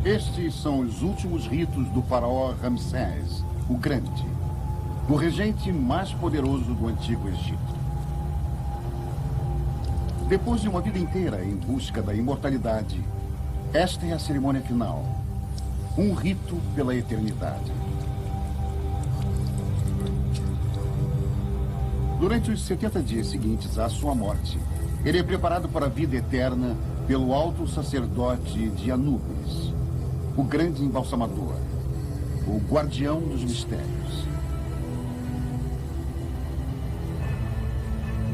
Estes são os últimos ritos do faraó Ramsés, o Grande, o regente mais poderoso do Antigo Egito. Depois de uma vida inteira em busca da imortalidade, esta é a cerimônia final, um rito pela eternidade. Durante os 70 dias seguintes à sua morte, ele é preparado para a vida eterna pelo alto sacerdote de Anubis, o grande embalsamador, o guardião dos mistérios.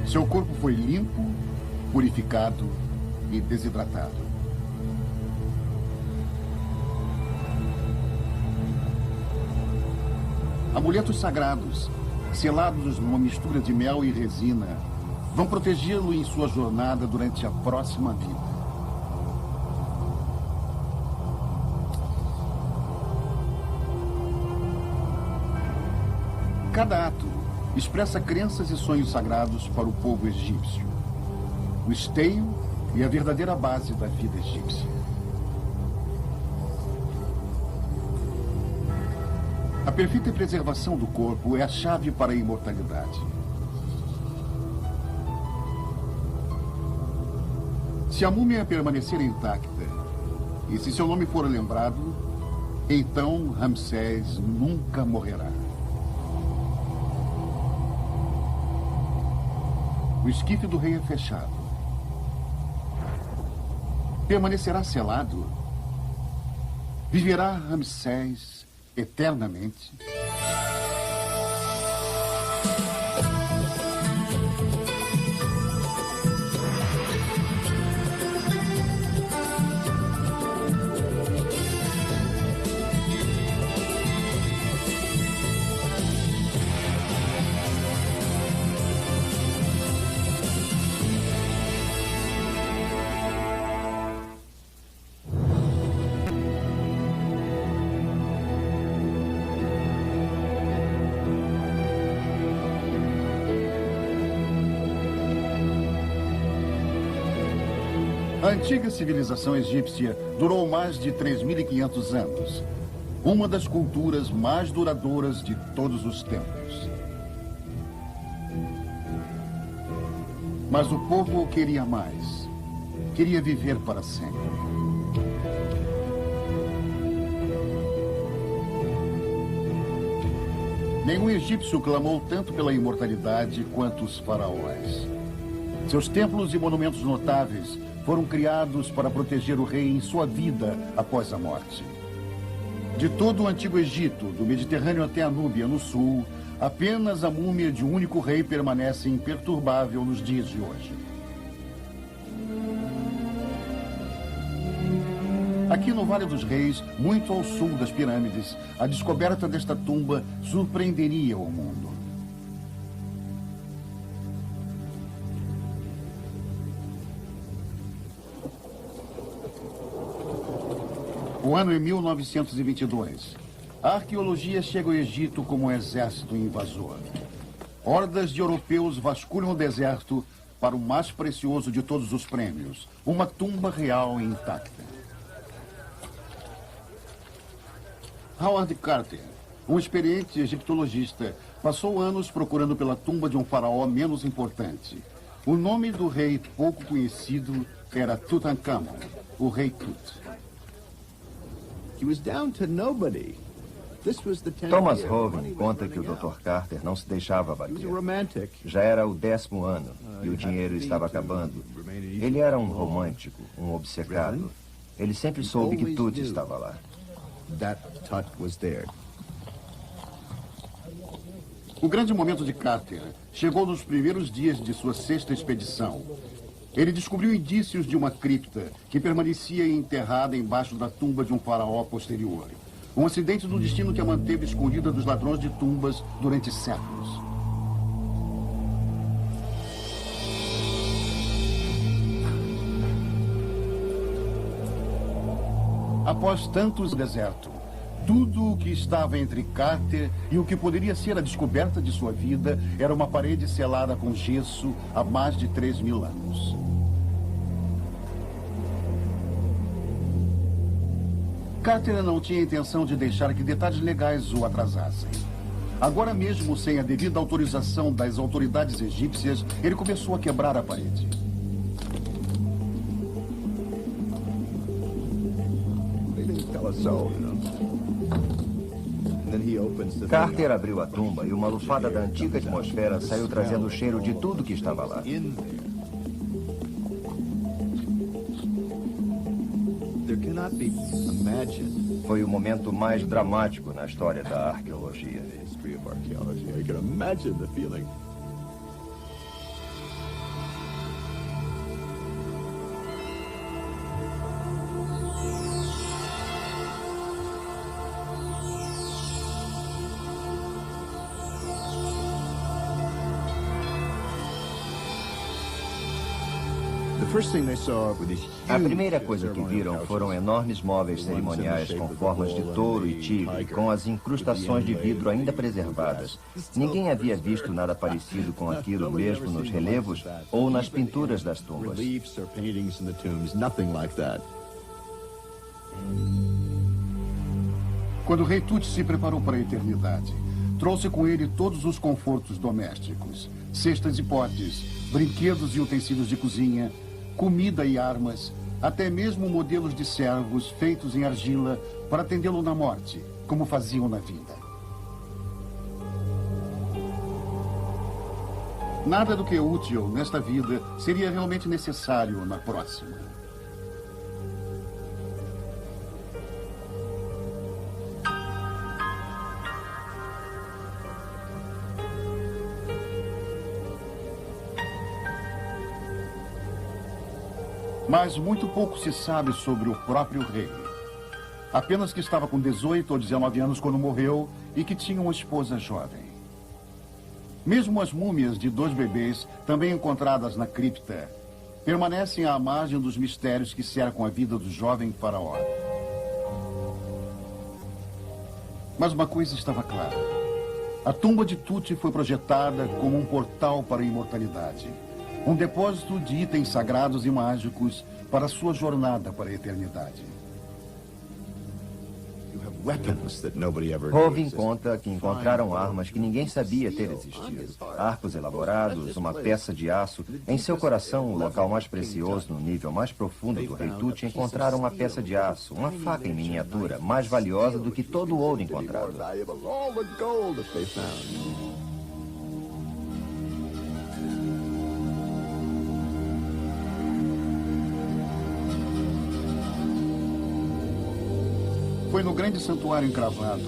Seu corpo foi limpo, purificado e desidratado. Amuletos sagrados, selados numa mistura de mel e resina, vão protegê-lo em sua jornada durante a próxima vida. Cada ato expressa crenças e sonhos sagrados para o povo egípcio. O esteio e a verdadeira base da vida egípcia. A perfeita preservação do corpo é a chave para a imortalidade. Se a múmia permanecer intacta, e se seu nome for lembrado, então Ramsés nunca morrerá. O esquife do rei é fechado. Permanecerá selado? Viverá Ramsés eternamente? A antiga civilização egípcia durou mais de 3.500 anos. Uma das culturas mais duradouras de todos os tempos. Mas o povo queria mais. Queria viver para sempre. Nenhum egípcio clamou tanto pela imortalidade quanto os faraós. Seus templos e monumentos notáveis foram criados para proteger o rei em sua vida após a morte. De todo o Antigo Egito, do Mediterrâneo até a Núbia, no sul, apenas a múmia de um único rei permanece imperturbável nos dias de hoje. Aqui no Vale dos Reis, muito ao sul das pirâmides, a descoberta desta tumba surpreenderia o mundo. O ano é 1922. A arqueologia chega ao Egito como um exército invasor. Hordas de europeus vasculham o deserto para o mais precioso de todos os prêmios, uma tumba real intacta. Howard Carter, um experiente egiptologista, passou anos procurando pela tumba de um faraó menos importante. O nome do rei pouco conhecido era Tutankhamon, o rei Tut. Thomas Hoven conta que o Dr. Carter não se deixava abater. Já era o 10º ano e o dinheiro estava acabando. Ele era um romântico, um obcecado. Ele sempre soube que Tut estava lá. O grande momento de Carter chegou nos primeiros dias de sua 6ª expedição. Ele descobriu indícios de uma cripta que permanecia enterrada embaixo da tumba de um faraó posterior. Um acidente do destino que a manteve escondida dos ladrões de tumbas durante séculos. Após tantos desertos, tudo o que estava entre Carter e o que poderia ser a descoberta de sua vida era uma parede selada com gesso há mais de 3.000 anos. Carter não tinha intenção de deixar que detalhes legais o atrasassem. Agora mesmo, sem a devida autorização das autoridades egípcias, ele começou a quebrar a parede. Carter abriu a tumba e uma lufada da antiga atmosfera saiu trazendo o cheiro de tudo que estava lá. Foi o momento mais dramático na história da arqueologia. A primeira coisa que viram foram enormes móveis cerimoniais com formas de touro e tigre, com as incrustações de vidro ainda preservadas. Ninguém havia visto nada parecido com aquilo mesmo nos relevos ou nas pinturas das tumbas. Quando o rei Tut se preparou para a eternidade, trouxe com ele todos os confortos domésticos, cestas e potes, brinquedos e utensílios de cozinha, comida e armas, até mesmo modelos de servos feitos em argila para atendê-lo na morte, como faziam na vida. Nada do que é útil nesta vida seria realmente necessário na próxima. Mas muito pouco se sabe sobre o próprio rei. Apenas que estava com 18 ou 19 anos quando morreu e que tinha uma esposa jovem. Mesmo as múmias de 2 bebês, também encontradas na cripta, permanecem à margem dos mistérios que cercam a vida do jovem faraó. Mas uma coisa estava clara. A tumba de Tut foi projetada como um portal para a imortalidade. Um depósito de itens sagrados e mágicos para sua jornada para a eternidade. Hovin conta que encontraram armas que ninguém sabia ter existido. Arcos elaborados, uma peça de aço. Em seu coração, o local mais precioso, no nível mais profundo do rei Tut, encontraram uma peça de aço, uma faca em miniatura, mais valiosa do que todo o ouro encontrado. Foi no grande santuário encravado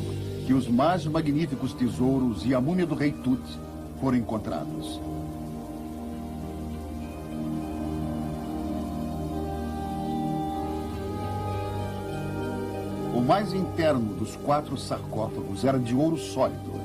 que os mais magníficos tesouros e a múmia do rei Tut foram encontrados. O mais interno dos 4 sarcófagos era de ouro sólido.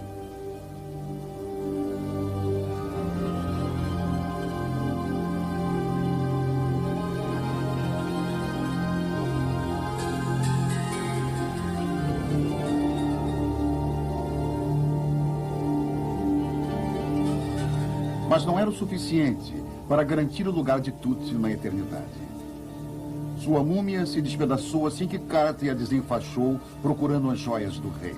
Mas não era o suficiente para garantir o lugar de Tut na eternidade. Sua múmia se despedaçou assim que Carter a desenfaixou, procurando as joias do rei.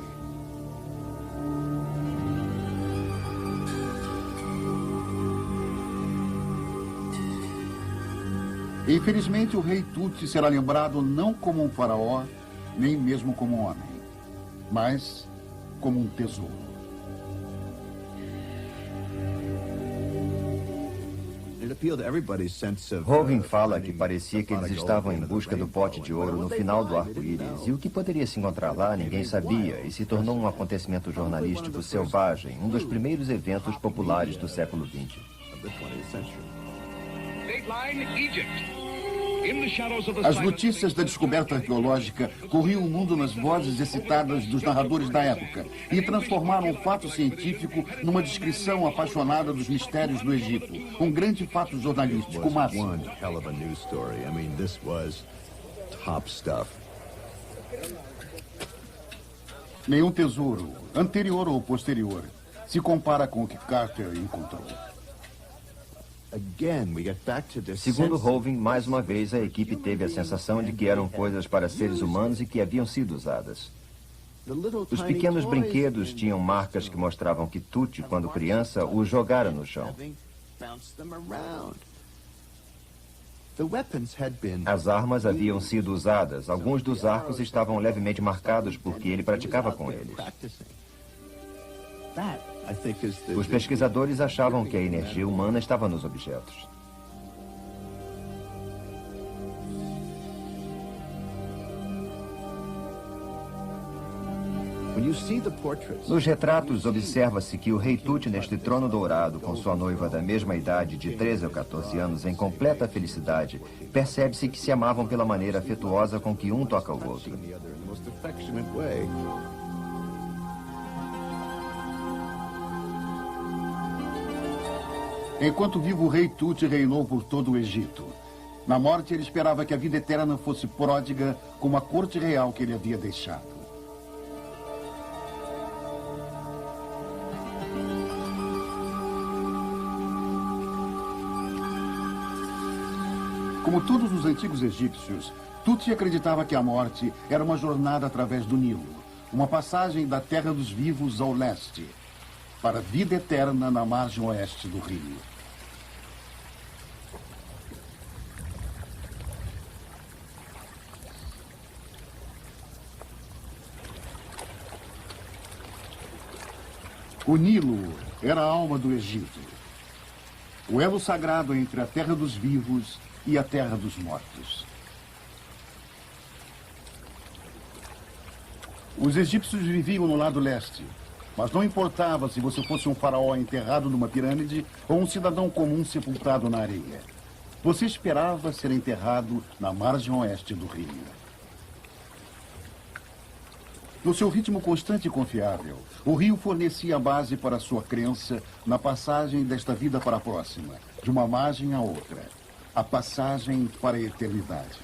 Infelizmente, o rei Tut será lembrado não como um faraó, nem mesmo como um homem, mas como um tesouro. Hovin fala que parecia que eles estavam em busca do pote de ouro no final do arco-íris, e o que poderia se encontrar lá ninguém sabia, e se tornou um acontecimento jornalístico selvagem, um dos primeiros eventos populares do século XX. As notícias da descoberta arqueológica corriam o mundo nas vozes excitadas dos narradores da época e transformaram o fato científico numa descrição apaixonada dos mistérios do Egito. Um grande fato jornalístico máximo. Nenhum tesouro, anterior ou posterior, se compara com o que Carter encontrou. Segundo Hoving, mais uma vez a equipe teve a sensação de que eram coisas para seres humanos e que haviam sido usadas. Os pequenos brinquedos tinham marcas que mostravam que Tutti, quando criança, os jogara no chão. As armas haviam sido usadas. Alguns dos arcos estavam levemente marcados porque ele praticava com eles. Os pesquisadores achavam que a energia humana estava nos objetos. Nos retratos, observa-se que o rei Tutti, neste trono dourado, com sua noiva da mesma idade, de 13 ou 14 anos, em completa felicidade, percebe-se que se amavam pela maneira afetuosa com que um toca o outro. Enquanto vivo, o rei Tutti reinou por todo o Egito. Na morte, ele esperava que a vida eterna fosse pródiga como a corte real que ele havia deixado. Como todos os antigos egípcios, Tutti acreditava que a morte era uma jornada através do Nilo, uma passagem da terra dos vivos ao leste, para a vida eterna na margem oeste do rio. O Nilo era a alma do Egito, o elo sagrado entre a terra dos vivos e a terra dos mortos. Os egípcios viviam no lado leste, mas não importava se você fosse um faraó enterrado numa pirâmide ou um cidadão comum sepultado na areia. Você esperava ser enterrado na margem oeste do rio. No seu ritmo constante e confiável, o rio fornecia a base para a sua crença na passagem desta vida para a próxima, de uma margem à outra. A passagem para a eternidade.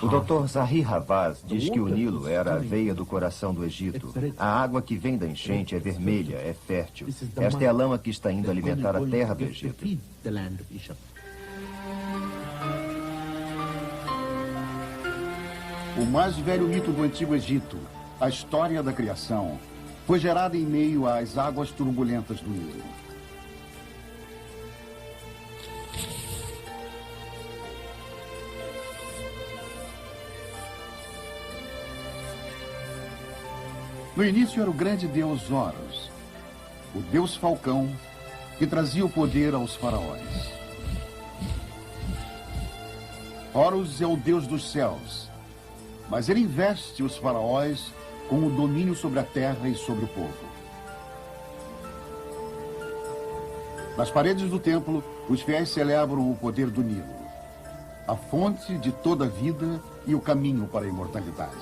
O Dr. Zahi Hawass diz que o Nilo era a veia do coração do Egito. A água que vem da enchente é vermelha, é fértil. Esta é a lama que está indo alimentar a terra do Egito. O mais velho mito do Antigo Egito, a história da criação, foi gerada em meio às águas turbulentas do Nilo. No início era o grande deus Horus, o deus falcão que trazia o poder aos faraós. Horus é o deus dos céus, mas ele investe os faraós com o domínio sobre a terra e sobre o povo. Nas paredes do templo, os fiéis celebram o poder do Nilo, a fonte de toda a vida e o caminho para a imortalidade.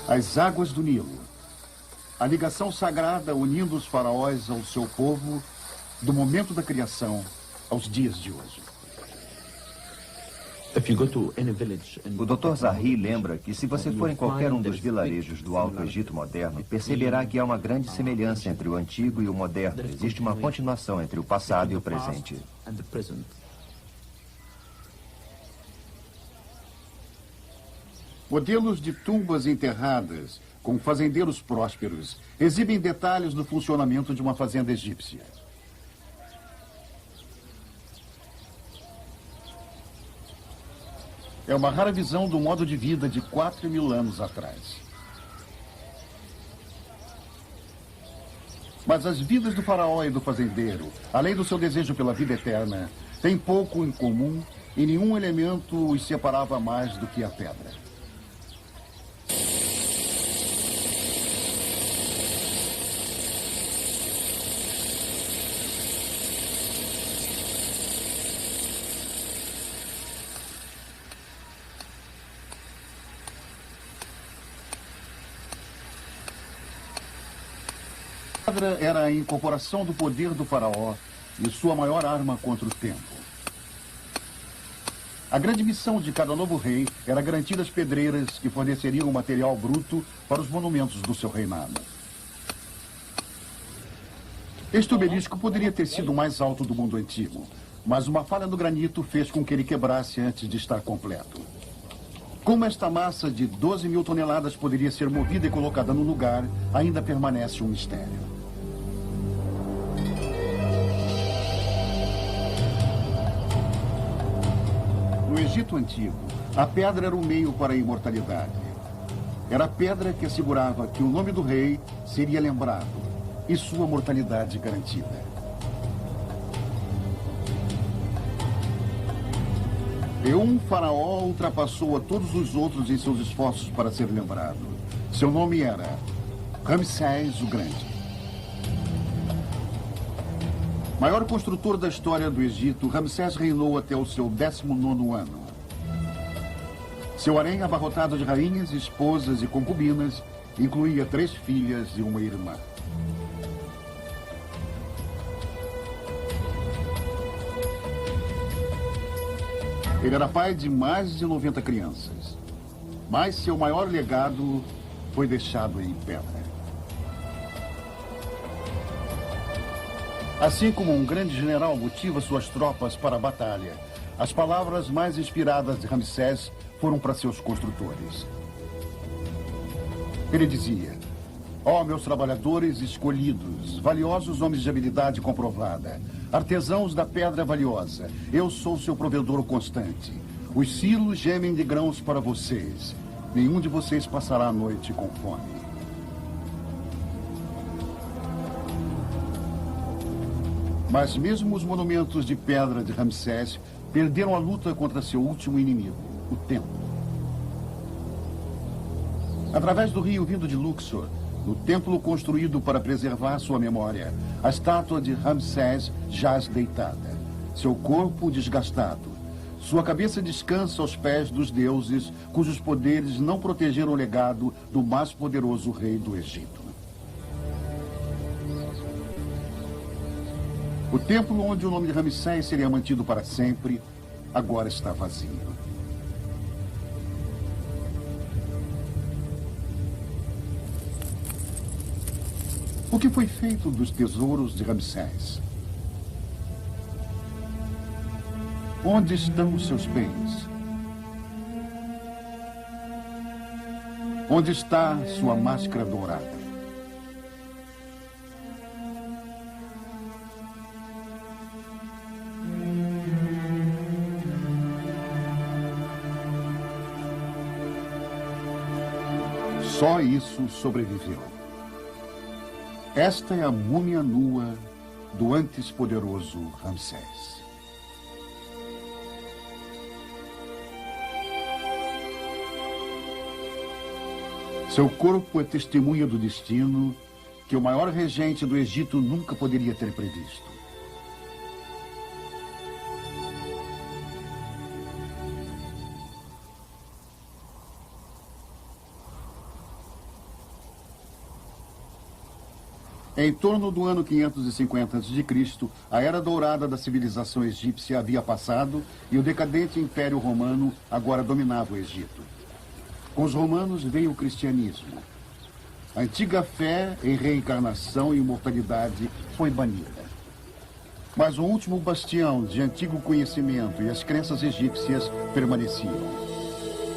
As águas do Nilo, a ligação sagrada unindo os faraós ao seu povo, do momento da criação aos dias de hoje. O Dr. Zahi lembra que se você for em qualquer um dos vilarejos do Alto Egito moderno, perceberá que há uma grande semelhança entre o antigo e o moderno. Existe uma continuação entre o passado e o presente. Modelos de tumbas enterradas com fazendeiros prósperos exibem detalhes do funcionamento de uma fazenda egípcia. É uma rara visão do modo de vida de 4.000 anos atrás. Mas as vidas do faraó e do fazendeiro, além do seu desejo pela vida eterna, têm pouco em comum e nenhum elemento os separava mais do que a pedra. A pedra era a incorporação do poder do faraó e sua maior arma contra o tempo. A grande missão de cada novo rei era garantir as pedreiras que forneceriam o material bruto para os monumentos do seu reinado. Este obelisco poderia ter sido o mais alto do mundo antigo, mas uma falha no granito fez com que ele quebrasse antes de estar completo. Como esta massa de 12 mil toneladas poderia ser movida e colocada no lugar, ainda permanece um mistério. No Egito Antigo, a pedra era o meio para a imortalidade. Era a pedra que assegurava que o nome do rei seria lembrado e sua mortalidade garantida. E um faraó ultrapassou a todos os outros em seus esforços para ser lembrado. Seu nome era Ramsés o Grande. Maior construtor da história do Egito, Ramsés reinou até o seu 19º ano. Seu harém, abarrotado de rainhas, esposas e concubinas, incluía 3 filhas e uma irmã. Ele era pai de mais de 90 crianças, mas seu maior legado foi deixado em pedra. Assim como um grande general motiva suas tropas para a batalha, as palavras mais inspiradas de Ramsés foram para seus construtores. Ele dizia: ó, meus trabalhadores escolhidos, valiosos homens de habilidade comprovada, artesãos da pedra valiosa, eu sou seu provedor constante. Os silos gemem de grãos para vocês. Nenhum de vocês passará a noite com fome. Mas mesmo os monumentos de pedra de Ramsés perderam a luta contra seu último inimigo, o templo. Através do rio vindo de Luxor, no templo construído para preservar sua memória, a estátua de Ramsés jaz deitada, seu corpo desgastado. Sua cabeça descansa aos pés dos deuses, cujos poderes não protegeram o legado do mais poderoso rei do Egito. O templo onde o nome de Ramsés seria mantido para sempre, agora está vazio. O que foi feito dos tesouros de Ramsés? Onde estão os seus bens? Onde está sua máscara dourada? Só isso sobreviveu. Esta é a múmia nua do antes poderoso Ramsés. Seu corpo é testemunha do destino que o maior regente do Egito nunca poderia ter previsto. Em torno do ano 550 a.C., a era dourada da civilização egípcia havia passado e o decadente Império Romano agora dominava o Egito. Com os romanos veio o cristianismo. A antiga fé em reencarnação e imortalidade foi banida. Mas um último bastião de antigo conhecimento e as crenças egípcias permaneciam.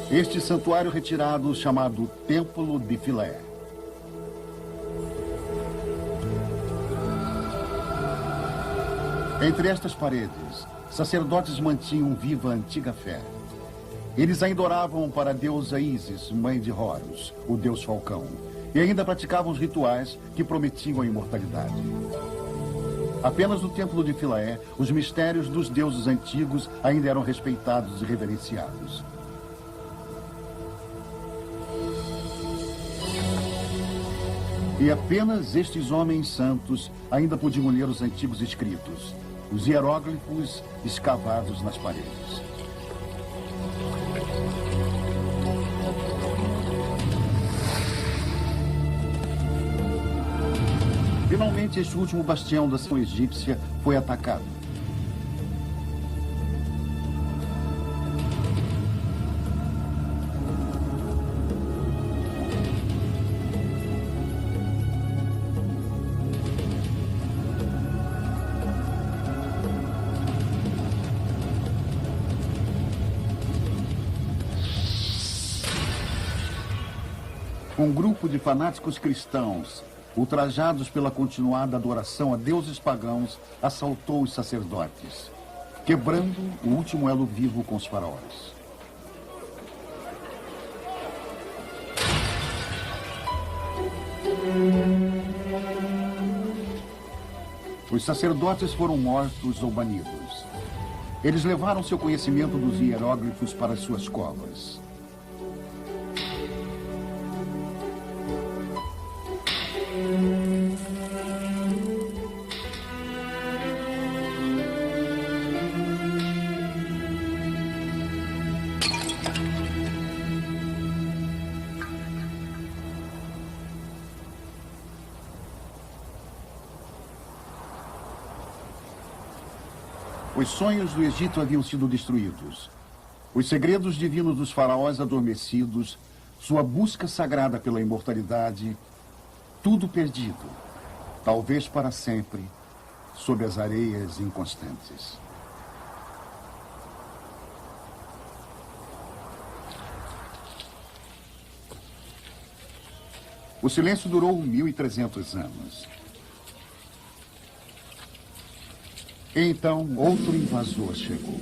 Este santuário retirado chamado Templo de Philae. Entre estas paredes, sacerdotes mantinham viva a antiga fé. Eles ainda oravam para a deusa Ísis, mãe de Horus, o deus falcão, e ainda praticavam os rituais que prometiam a imortalidade. Apenas no templo de Philae, os mistérios dos deuses antigos ainda eram respeitados e reverenciados. E apenas estes homens santos ainda podiam ler os antigos escritos, os hieróglifos escavados nas paredes. Finalmente, este último bastião da nação egípcia foi atacado. Um grupo de fanáticos cristãos, ultrajados pela continuada adoração a deuses pagãos, assaltou os sacerdotes, quebrando o último elo vivo com os faraós. Os sacerdotes foram mortos ou banidos. Eles levaram seu conhecimento dos hieróglifos para suas covas. Os sonhos do Egito haviam sido destruídos. Os segredos divinos dos faraós adormecidos, sua busca sagrada pela imortalidade, tudo perdido, talvez para sempre, sob as areias inconstantes. O silêncio durou 1.300 anos. Então, outro invasor chegou.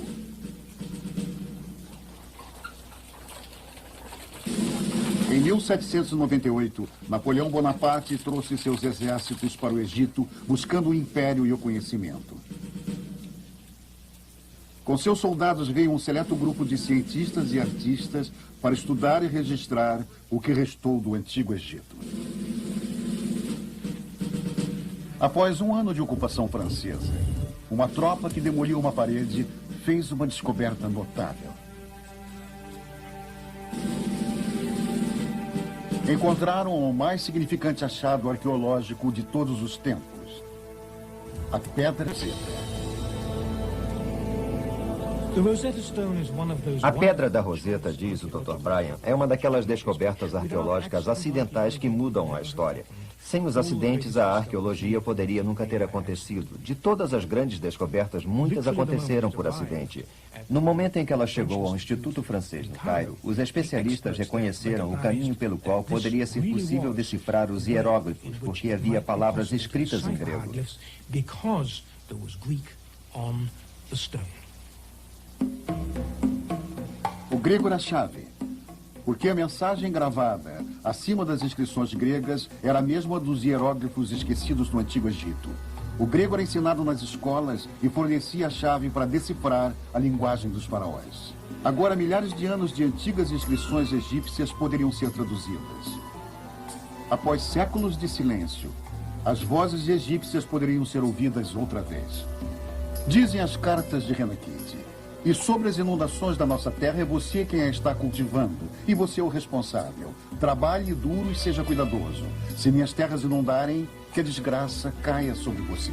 Em 1798, Napoleão Bonaparte trouxe seus exércitos para o Egito, buscando o império e o conhecimento. Com seus soldados veio um seleto grupo de cientistas e artistas para estudar e registrar o que restou do antigo Egito. Após um ano de ocupação francesa, uma tropa que demoliu uma parede fez uma descoberta notável. Encontraram o mais significante achado arqueológico de todos os tempos: a Pedra Roseta. A Pedra da Roseta, diz o Dr. Brian, é uma daquelas descobertas arqueológicas acidentais que mudam a história. Sem os acidentes, a arqueologia poderia nunca ter acontecido. De todas as grandes descobertas, muitas aconteceram por acidente. No momento em que ela chegou ao Instituto Francês no Cairo, os especialistas reconheceram o caminho pelo qual poderia ser possível decifrar os hieróglifos, porque havia palavras escritas em grego. O grego era a chave, porque a mensagem gravada acima das inscrições gregas era a mesma dos hieróglifos esquecidos no Antigo Egito. O grego era ensinado nas escolas e fornecia a chave para decifrar a linguagem dos faraós. Agora, milhares de anos de antigas inscrições egípcias poderiam ser traduzidas. Após séculos de silêncio, as vozes egípcias poderiam ser ouvidas outra vez. Dizem as cartas de Renakid: e sobre as inundações da nossa terra é você quem a está cultivando, e você é o responsável. Trabalhe duro e seja cuidadoso. Se minhas terras inundarem, que a desgraça caia sobre você.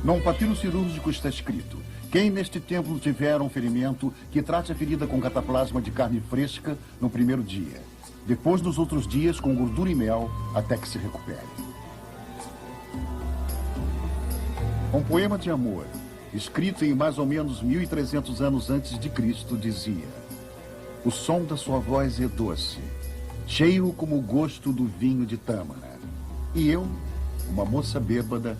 Num papiro cirúrgico está escrito: quem neste templo tiver um ferimento, que trate a ferida com cataplasma de carne fresca no primeiro dia. Depois, nos outros dias, com gordura e mel, até que se recupere. Um poema de amor, escrito em mais ou menos 1.300 anos antes de Cristo, dizia: o som da sua voz é doce, cheio como o gosto do vinho de tâmara. E eu, uma moça bêbada,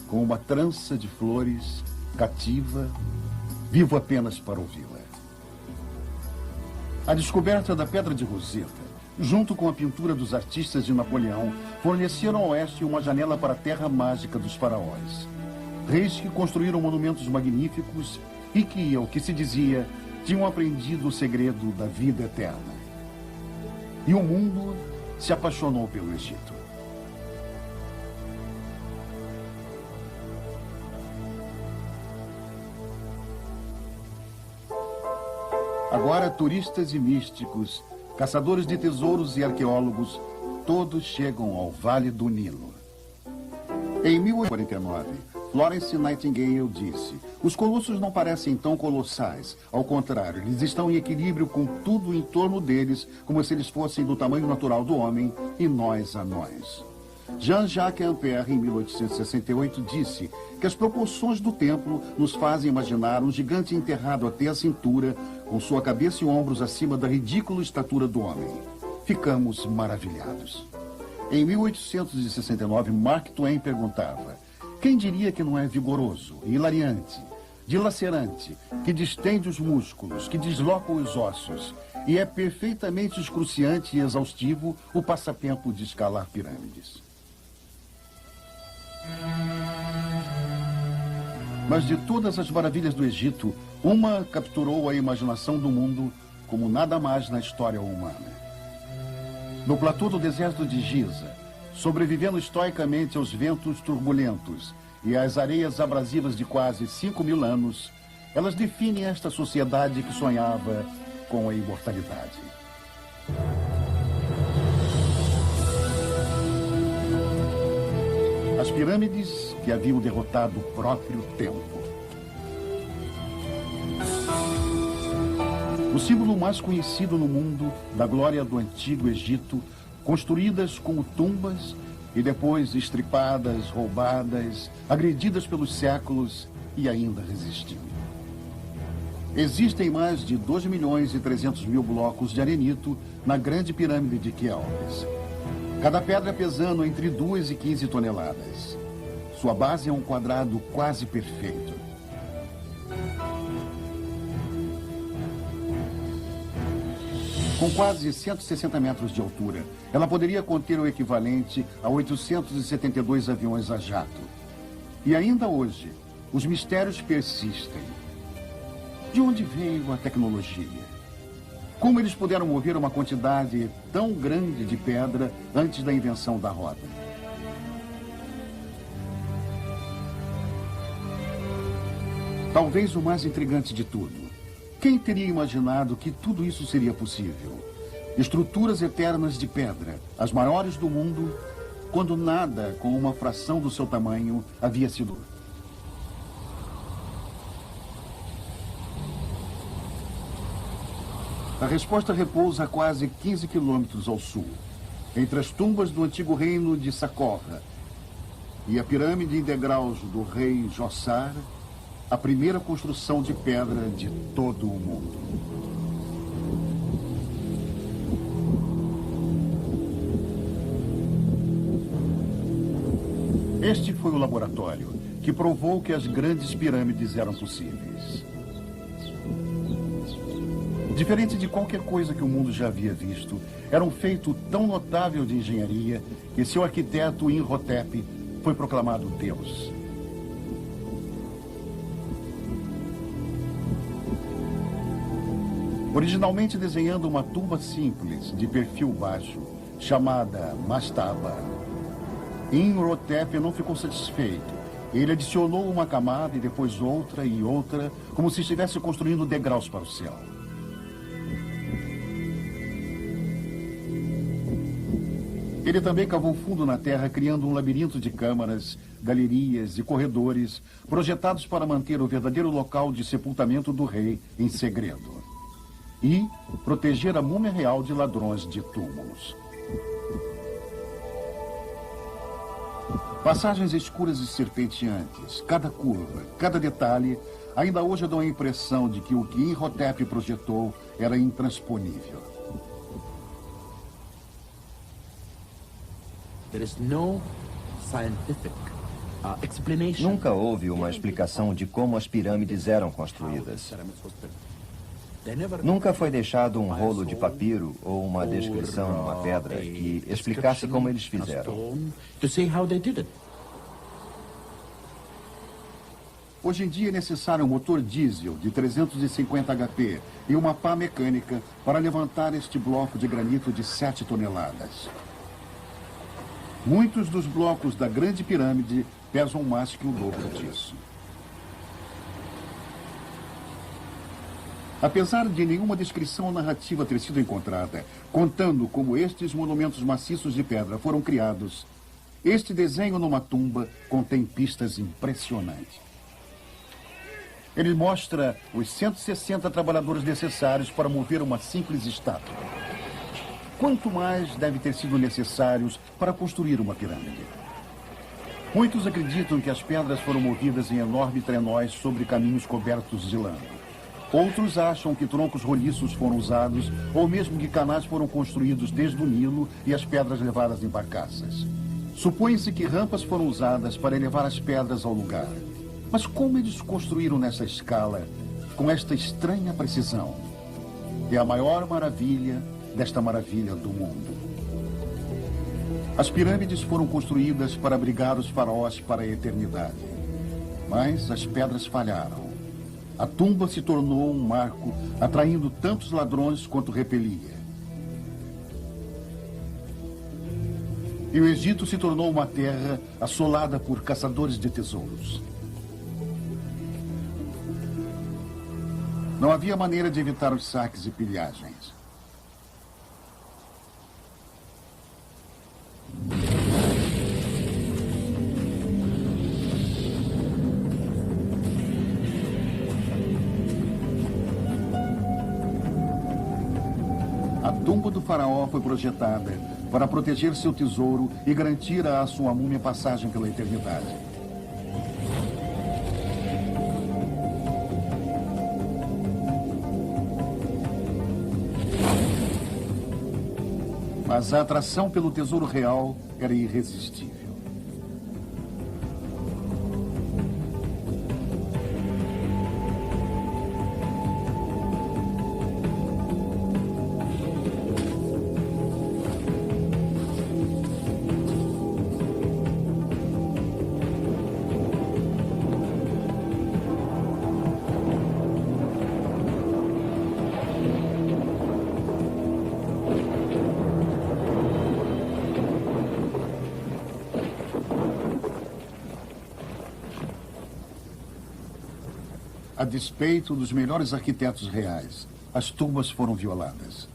com uma trança de flores, cativa, vivo apenas para ouvi-la. A descoberta da Pedra de Roseta, junto com a pintura dos artistas de Napoleão, forneceram ao oeste uma janela para a terra mágica dos faraós. Reis que construíram monumentos magníficos e que, ao que se dizia, tinham aprendido o segredo da vida eterna. E o mundo se apaixonou pelo Egito. Agora, turistas e místicos, caçadores de tesouros e arqueólogos, todos chegam ao Vale do Nilo. Em 1849, Florence Nightingale disse: os colossos não parecem tão colossais. Ao contrário, eles estão em equilíbrio com tudo em torno deles, como se eles fossem do tamanho natural do homem e nós anões. Jean-Jacques Ampère, em 1868, disse que as proporções do templo nos fazem imaginar um gigante enterrado até a cintura, com sua cabeça e ombros acima da ridícula estatura do homem. Ficamos maravilhados. Em 1869, Mark Twain perguntava: quem diria que não é vigoroso, hilariante, dilacerante, que distende os músculos, que desloca os ossos, e é perfeitamente excruciante e exaustivo o passatempo de escalar pirâmides. Mas de todas as maravilhas do Egito, uma capturou a imaginação do mundo como nada mais na história humana. No platô do deserto de Giza, sobrevivendo estoicamente aos ventos turbulentos e às areias abrasivas de quase 5.000 anos, elas definem esta sociedade que sonhava com a imortalidade. As pirâmides que haviam derrotado o próprio tempo. O símbolo mais conhecido no mundo da glória do antigo Egito, construídas como tumbas e depois estripadas, roubadas, agredidas pelos séculos e ainda resistindo. Existem mais de 2.300.000 blocos de arenito na grande pirâmide de Quéops. Cada pedra pesando entre 2 e 15 toneladas. Sua base é um quadrado quase perfeito. Com quase 160 metros de altura, ela poderia conter o equivalente a 872 aviões a jato. E ainda hoje, os mistérios persistem. De onde veio a tecnologia? Como eles puderam mover uma quantidade tão grande de pedra antes da invenção da roda? Talvez o mais intrigante de tudo. Quem teria imaginado que tudo isso seria possível? Estruturas eternas de pedra, as maiores do mundo, quando nada com uma fração do seu tamanho havia sido. A resposta repousa a quase 15 quilômetros ao sul, entre as tumbas do antigo reino de Saqqara e a pirâmide em degraus do rei Djoser, a primeira construção de pedra de todo o mundo. Este foi o laboratório que provou que as grandes pirâmides eram possíveis. Diferente de qualquer coisa que o mundo já havia visto, era um feito tão notável de engenharia que seu arquiteto Imhotep foi proclamado Deus. Originalmente desenhando uma tumba simples, de perfil baixo, chamada mastaba, Imhotep não ficou satisfeito. Ele adicionou uma camada e depois outra e outra, como se estivesse construindo degraus para o céu. Ele também cavou fundo na terra, criando um labirinto de câmaras, galerias e corredores, projetados para manter o verdadeiro local de sepultamento do rei em segredo. E proteger a múmia real de ladrões de túmulos. Passagens escuras e serpenteantes, cada curva, cada detalhe, ainda hoje dão a impressão de que o que Imhotep projetou era intransponível. Nunca houve uma explicação de como as pirâmides eram construídas. Nunca foi deixado um rolo de papiro ou uma descrição numa pedra que explicasse como eles fizeram. Hoje em dia é necessário um motor diesel de 350 HP e uma pá mecânica para levantar este bloco de granito de 7 toneladas. Muitos dos blocos da Grande Pirâmide pesam mais que o dobro disso. Apesar de nenhuma descrição narrativa ter sido encontrada, contando como estes monumentos maciços de pedra foram criados, este desenho numa tumba contém pistas impressionantes. Ele mostra os 160 trabalhadores necessários para mover uma simples estátua. quanto mais deve ter sido necessários para construir uma pirâmide. Muitos acreditam que as pedras foram movidas em enormes trenóis sobre caminhos cobertos de lama. Outros acham que troncos roliços foram usados, ou mesmo que canais foram construídos desde o Nilo e as pedras levadas em barcaças. Supõe-se que rampas foram usadas para elevar as pedras ao lugar. Mas como eles construíram nessa escala, com esta estranha precisão? É a maior maravilha desta maravilha do mundo. As pirâmides foram construídas para abrigar os faraós para a eternidade. Mas as pedras falharam. A tumba se tornou um marco, atraindo tantos ladrões quanto repelia. E o Egito se tornou uma terra assolada por caçadores de tesouros. Não havia maneira de evitar os saques e pilhagens. A tumba do faraó foi projetada para proteger seu tesouro e garantir à sua múmia passagem pela eternidade. Mas a atração pelo tesouro real era irresistível. A despeito dos melhores arquitetos reais, as tumbas foram violadas.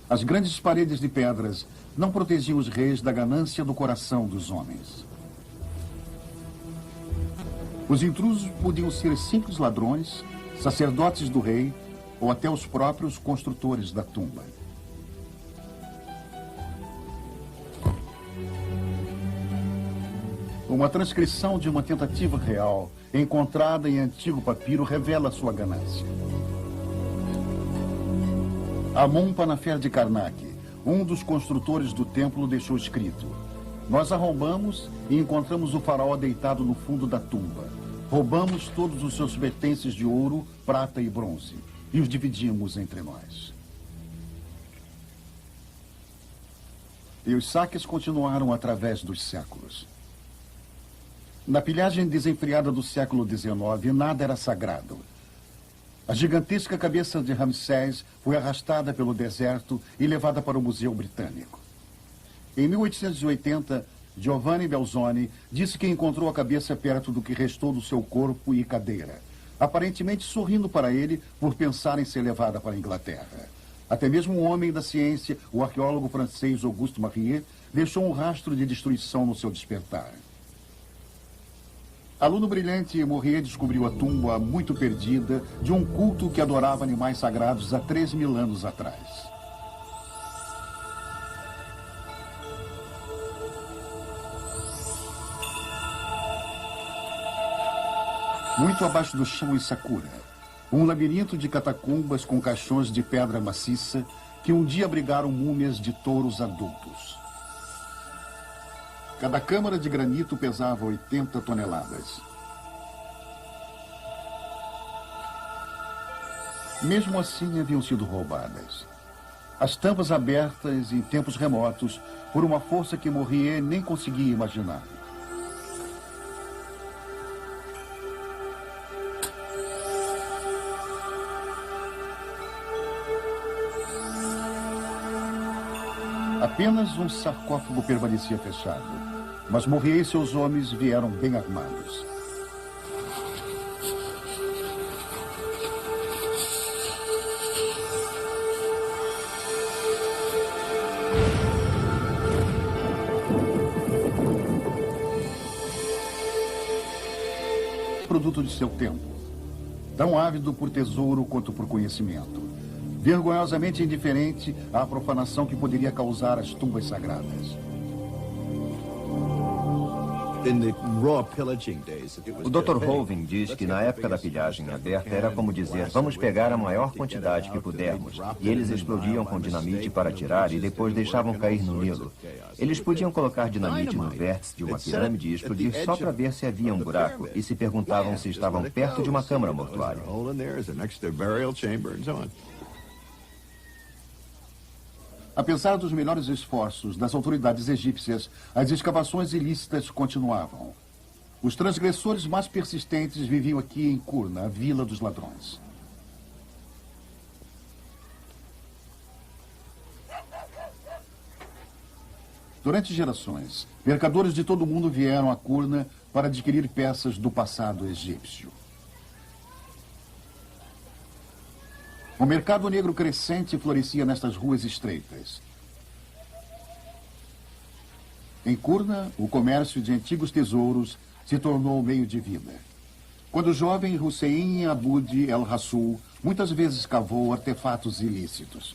As grandes paredes de pedras não protegiam os reis da ganância do coração dos homens. Os intrusos podiam ser simples ladrões, sacerdotes do rei ou até os próprios construtores da tumba. Uma transcrição de uma tentativa real encontrada em antigo papiro revela sua ganância. Amon-Panafer de Karnak, um dos construtores do templo, deixou escrito: "Nós arrombamos e encontramos o faraó deitado no fundo da tumba. Roubamos todos os seus pertences de ouro, prata e bronze e os dividimos entre nós." E os saques continuaram através dos séculos. Na pilhagem desenfreada do século XIX, nada era sagrado. A gigantesca cabeça de Ramsés foi arrastada pelo deserto e levada para o Museu Britânico. Em 1880, Giovanni Belzoni disse que encontrou a cabeça perto do que restou do seu corpo e cadeira, aparentemente sorrindo para ele por pensar em ser levada para a Inglaterra. Até mesmo um homem da ciência, o arqueólogo francês Auguste Mariette, deixou um rastro de destruição no seu despertar. Aluno brilhante, Mariette descobriu a tumba muito perdida de um culto que adorava animais sagrados há 3.000 anos atrás. Muito abaixo do chão em Sakura, um labirinto de catacumbas com caixões de pedra maciça que um dia abrigaram múmias de touros adultos. Cada câmara de granito pesava 80 toneladas. Mesmo assim, haviam sido roubadas. As tampas abertas em tempos remotos por uma força que Mariette nem conseguia imaginar. Apenas um sarcófago permanecia fechado, mas Mariette e seus homens vieram bem armados. Produto de seu tempo, tão ávido por tesouro quanto por conhecimento. vergonhosamente indiferente à profanação que poderia causar as tumbas sagradas. O Dr. Hovind diz que na época da pilhagem aberta era como dizer, vamos pegar a maior quantidade que pudermos. E eles explodiam com dinamite para atirar e depois deixavam cair no Nilo. Eles podiam colocar dinamite no vértice de uma pirâmide e explodir só para ver se havia um buraco e se perguntavam se estavam perto de uma câmara mortuária. Apesar dos melhores esforços das autoridades egípcias, as escavações ilícitas continuavam. Os transgressores mais persistentes viviam aqui em Kurna, a Vila dos Ladrões. Durante gerações, mercadores de todo o mundo vieram a Kurna para adquirir peças do passado egípcio. O mercado negro crescente florescia nestas ruas estreitas. Em Kurna, o comércio de antigos tesouros se tornou meio de vida. Quando o jovem Hussein Abud El-Rassul muitas vezes cavou artefatos ilícitos.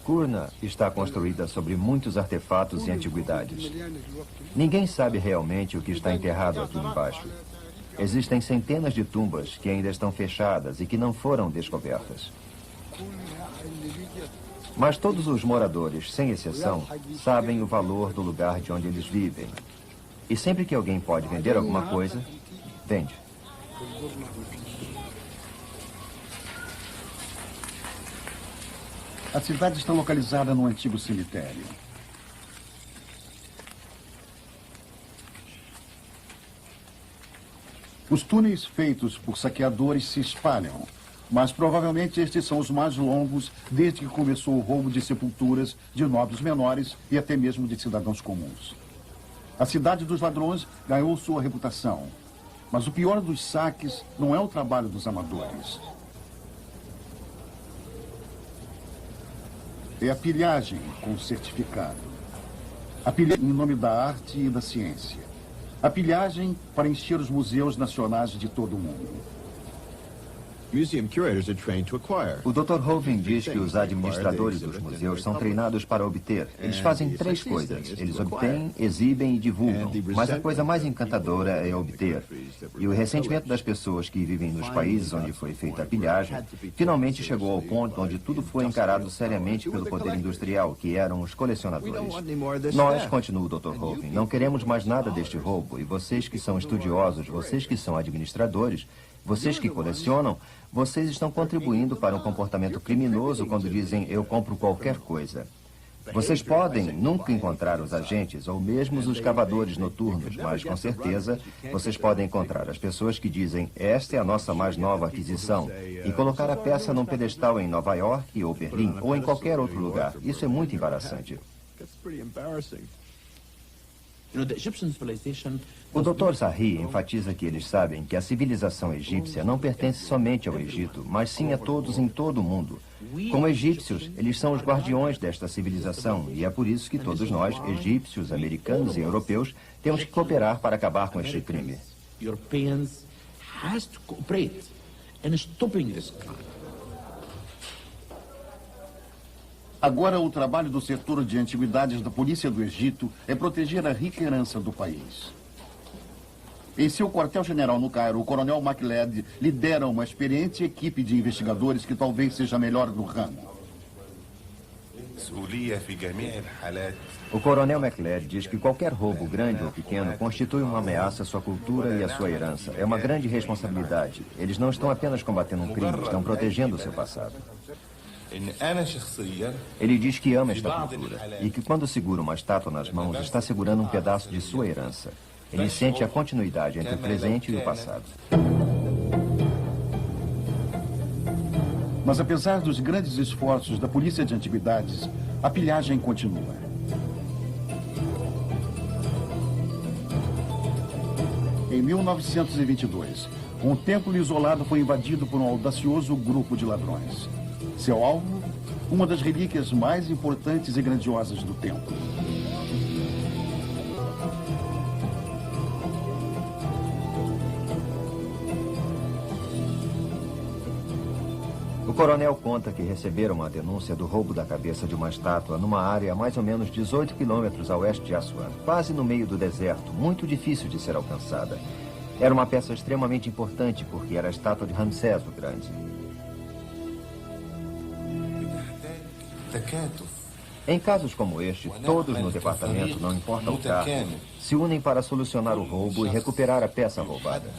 Kurna está construída sobre muitos artefatos e antiguidades. Ninguém sabe realmente o que está enterrado aqui embaixo. Existem centenas de tumbas que ainda estão fechadas e que não foram descobertas. Mas todos os moradores, sem exceção, sabem o valor do lugar de onde eles vivem. E sempre que alguém pode vender alguma coisa, vende. A cidade está localizada no antigo cemitério. Os túneis feitos por saqueadores se espalham, mas provavelmente estes são os mais longos desde que começou o roubo de sepulturas de nobres menores e até mesmo de cidadãos comuns. A cidade dos ladrões ganhou sua reputação, mas o pior dos saques não é o trabalho dos amadores. É a pilhagem com certificado. A pilhagem em nome da arte e da ciência. A pilhagem para encher os museus nacionais de todo o mundo. O Dr. Hovind diz que os administradores dos museus são treinados para obter. Eles fazem três coisas. Eles obtêm, exibem e divulgam. Mas a coisa mais encantadora é obter. E o ressentimento das pessoas que vivem nos países onde foi feita a pilhagem finalmente chegou ao ponto onde tudo foi encarado seriamente pelo poder industrial, que eram os colecionadores. Nós, continua o Dr. Hovind, não queremos mais nada deste roubo. E vocês que são estudiosos, vocês que são administradores, vocês que colecionam, vocês estão contribuindo para um comportamento criminoso quando dizem eu compro qualquer coisa. Vocês podem nunca encontrar os agentes ou mesmo os cavadores noturnos, mas com certeza vocês podem encontrar as pessoas que dizem esta é a nossa mais nova aquisição e colocar a peça num pedestal em Nova York ou Berlim ou em qualquer outro lugar. Isso é muito embaraçante. O Dr. Zahi enfatiza que eles sabem que a civilização egípcia não pertence somente ao Egito, mas sim a todos em todo o mundo. Como egípcios, eles são os guardiões desta civilização e é por isso que todos nós, egípcios, americanos e europeus, temos que cooperar para acabar com este crime. Agora, o trabalho do setor de antiguidades da Polícia do Egito é proteger a rica herança do país. Em seu quartel-general no Cairo, o coronel MacLeod lidera uma experiente equipe de investigadores que talvez seja a melhor do ramo. O coronel MacLeod diz que qualquer roubo, grande ou pequeno, constitui uma ameaça à sua cultura e à sua herança. É uma grande responsabilidade. Eles não estão apenas combatendo um crime, estão protegendo o seu passado. Ele diz que ama esta cultura e que quando segura uma estátua nas mãos, está segurando um pedaço de sua herança. Ele sente a continuidade entre o presente e o passado. Mas apesar dos grandes esforços da Polícia de Antiguidades, a pilhagem continua. Em 1922, um templo isolado foi invadido por um audacioso grupo de ladrões. Seu alvo, uma das relíquias mais importantes e grandiosas do templo. coronel conta que receberam uma denúncia do roubo da cabeça de uma estátua numa área a mais ou menos 18 quilômetros a oeste de Assuan, quase no meio do deserto, muito difícil de ser alcançada. Era uma peça extremamente importante porque era a estátua de Ramsés o Grande. Em casos como este, todos no departamento, não importa o cargo, se unem para solucionar o roubo e recuperar a peça roubada.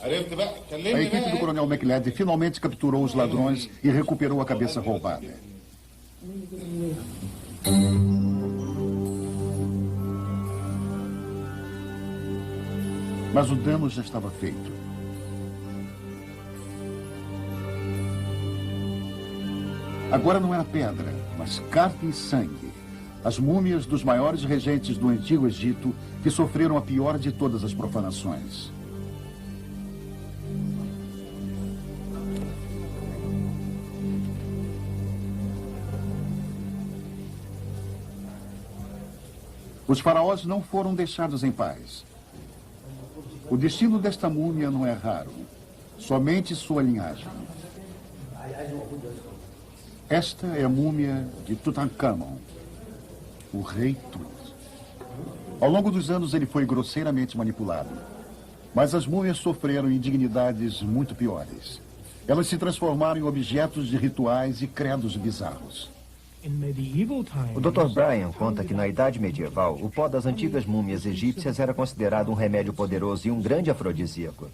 A equipe do coronel McLeod finalmente capturou os ladrões e recuperou a cabeça roubada. Mas o dano já estava feito. Agora não era pedra, mas carne e sangue. As múmias dos maiores regentes do Antigo Egito que sofreram a pior de todas as profanações. Os faraós não foram deixados em paz. O destino desta múmia não é raro, somente sua linhagem. Esta é a múmia de Tutankhamon, o rei Tut. Ao longo dos anos ele foi grosseiramente manipulado, mas as múmias sofreram indignidades muito piores. Elas se transformaram em objetos de rituais e credos bizarros. O Dr. Brian conta que na Idade Medieval, o pó das antigas múmias egípcias era considerado um remédio poderoso e um grande afrodisíaco.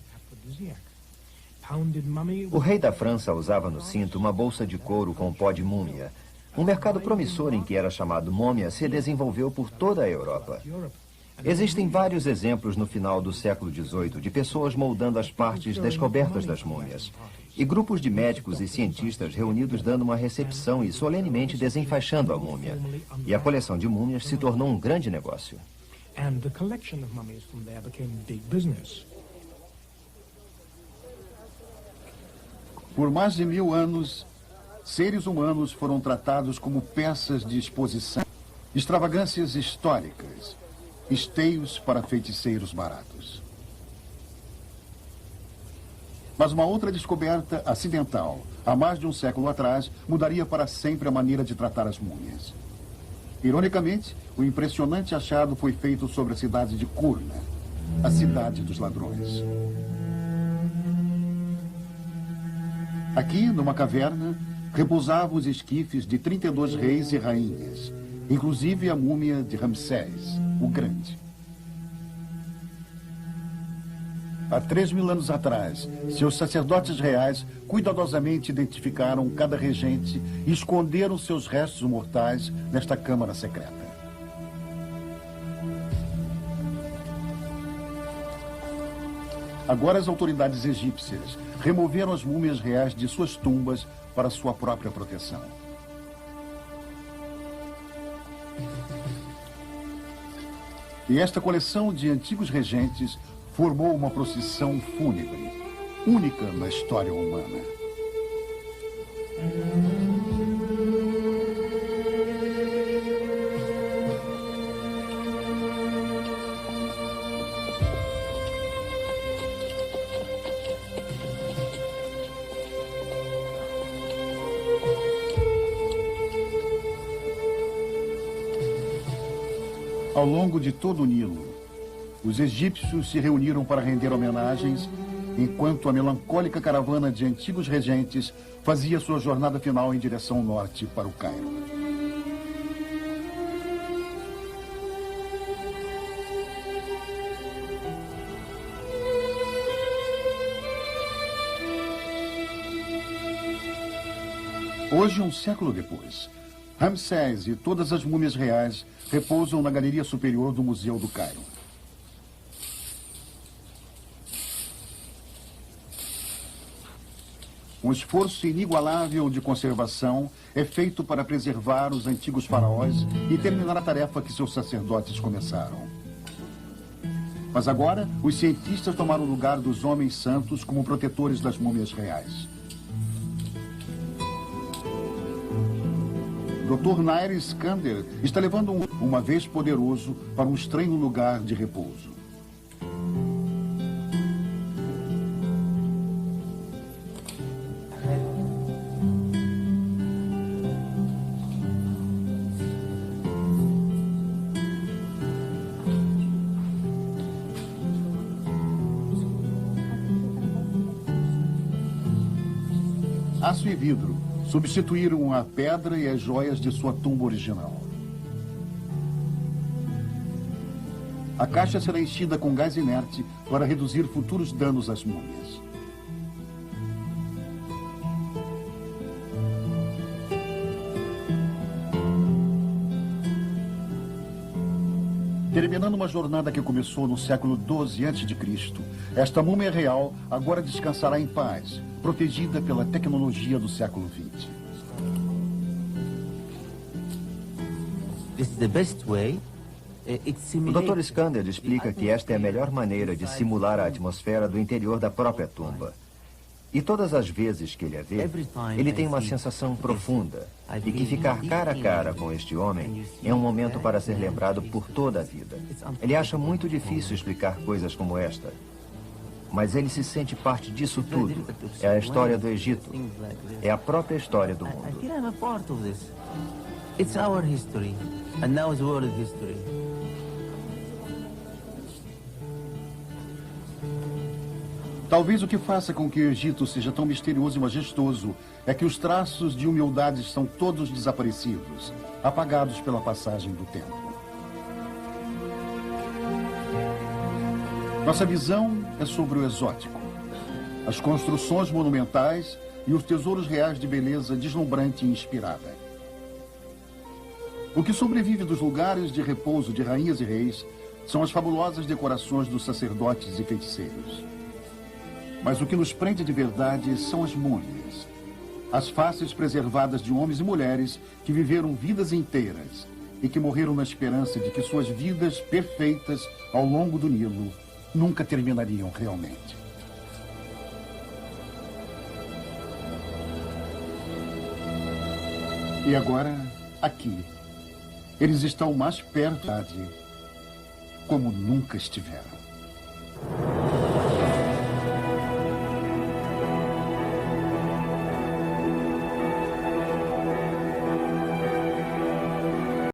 O rei da França usava no cinto uma bolsa de couro com pó de múmia. Um mercado promissor em que era chamado mômia se desenvolveu por toda a Europa. Existem vários exemplos no final do século XVIII de pessoas moldando as partes descobertas das múmias. E grupos de médicos e cientistas reunidos dando uma recepção e solenemente desenfaixando a múmia. E a coleção de múmias se tornou um grande negócio. Por mais de 1000 anos, seres humanos foram tratados como peças de exposição, extravagâncias históricas, esteios para feiticeiros baratos. Mas uma outra descoberta acidental, há mais de um século atrás, mudaria para sempre a maneira de tratar as múmias. Ironicamente, o impressionante achado foi feito sobre a cidade de Kurna, a cidade dos ladrões. Aqui, numa caverna, repousavam os esquifes de 32 reis e rainhas, inclusive a múmia de Ramsés, o Grande. Há 3000 anos atrás, seus sacerdotes reais cuidadosamente identificaram cada regente e esconderam seus restos mortais nesta câmara secreta. Agora as autoridades egípcias removeram as múmias reais de suas tumbas para sua própria proteção. E esta coleção de antigos regentes formou uma procissão fúnebre, única na história humana. Ao longo de todo o Nilo, os egípcios se reuniram para render homenagens, enquanto a melancólica caravana de antigos regentes fazia sua jornada final em direção norte para o Cairo. Hoje, um século depois, Ramsés e todas as múmias reais repousam na galeria superior do Museu do Cairo. Um esforço inigualável de conservação é feito para preservar os antigos faraós e terminar a tarefa que seus sacerdotes começaram. Mas agora, os cientistas tomaram o lugar dos homens santos como protetores das múmias reais. Dr. Nair Skander está levando uma vez poderoso para um estranho lugar de repouso. aço e vidro substituíram a pedra e as joias de sua tumba original. A caixa será enchida com gás inerte para reduzir futuros danos às múmias. Terminando uma jornada que começou no século XII a.C., esta múmia real agora descansará em paz, protegida pela tecnologia do século XX. O Dr. Skander explica que esta é a melhor maneira de simular a atmosfera do interior da própria tumba. E todas as vezes que ele a vê, ele tem uma sensação profunda de que ficar cara a cara com este homem é um momento para ser lembrado por toda a vida. Ele acha muito difícil explicar coisas como esta, mas ele se sente parte disso tudo. É a história do Egito. É a própria história do mundo. It's our history, and now it's world history. Talvez o que faça com que o Egito seja tão misterioso e majestoso é que os traços de humildade estão todos desaparecidos, apagados pela passagem do tempo. Nossa visão é sobre o exótico, as construções monumentais e os tesouros reais de beleza deslumbrante e inspirada. O que sobrevive dos lugares de repouso de rainhas e reis são as fabulosas decorações dos sacerdotes e feiticeiros. Mas o que nos prende de verdade são as múmias, as faces preservadas de homens e mulheres que viveram vidas inteiras e que morreram na esperança de que suas vidas perfeitas ao longo do Nilo nunca terminariam realmente. E agora, aqui, eles estão mais perto de como nunca estiveram.